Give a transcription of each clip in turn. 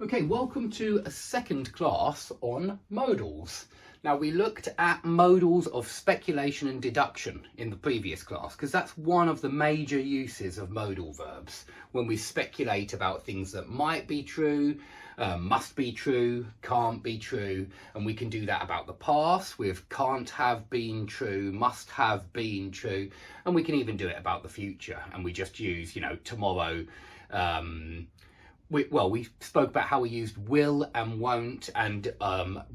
Okay, welcome to a second class on modals. Now, we looked at modals of speculation and deduction in the previous class because that's one of the major uses of modal verbs when we speculate about things that might be true, must be true, can't be true, and we can do that about the past with can't have been true, must have been true, and we can even do it about the future, and we just use, tomorrow. We spoke about how we used will and won't, and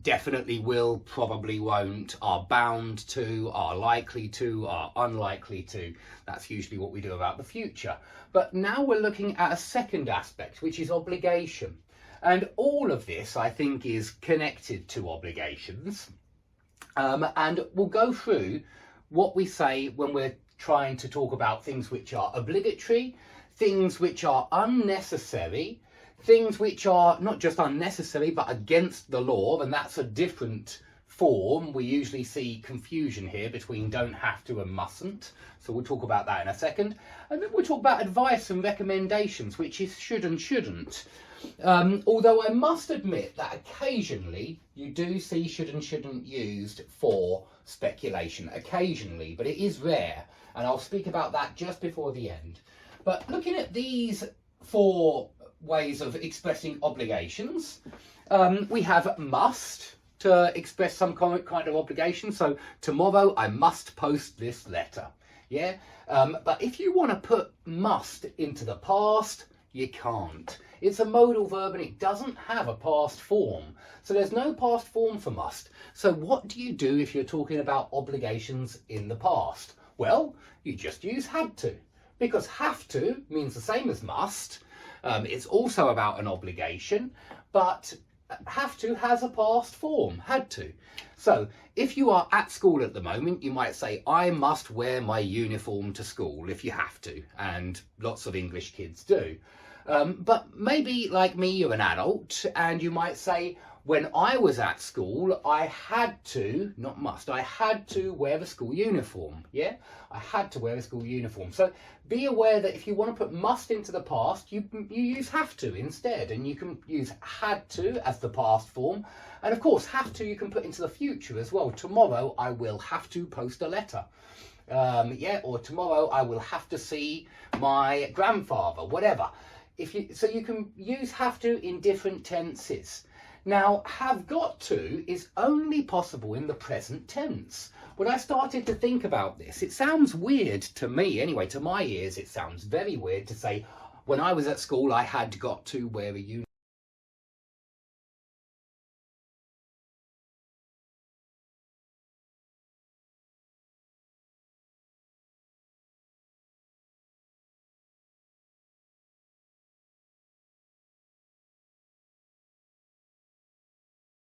definitely will, probably won't, are bound to, are likely to, are unlikely to. That's usually what we do about the future. But now we're looking at a second aspect, which is obligation. And all of this, I think, is connected to obligations. And we'll go through what we say when we're trying to talk about things which are obligatory, things which are unnecessary, things which are not just unnecessary but against the law, and that's a different form. We usually see confusion here between don't have to and mustn't, so we'll talk about that in a second. And then we'll talk about advice and recommendations, which is should and shouldn't. Although I must admit that occasionally you do see should and shouldn't used for speculation, occasionally, but it is rare, and I'll speak about that just before the end. But looking at these four ways of expressing obligations, we have must to express some kind of obligation. So tomorrow I must post this letter. Yeah. But if you want to put must into the past, you can't. It's a modal verb and it doesn't have a past form. So there's no past form for must. So what do you do if you're talking about obligations in the past? Well, you just use had to. Because have to means the same as must. It's also about an obligation, but have to has a past form, had to. So if you are at school at the moment, you might say, I must wear my uniform to school if you have to. And lots of English kids do. But maybe like me, you're an adult and you might say, when I was at school, I had to, not must, I had to wear a school uniform. Yeah, I had to wear a school uniform. So be aware that if you want to put must into the past, you use have to instead. And you can use had to as the past form. And of course, have to you can put into the future as well. Tomorrow I will have to post a letter. Or tomorrow I will have to see my grandfather, whatever. So you can use have to in different tenses. Now, have got to is only possible in the present tense. When I started to think about this, it sounds weird to me, anyway, to my ears, it sounds very weird to say, when I was at school, I had got to wear a uniform.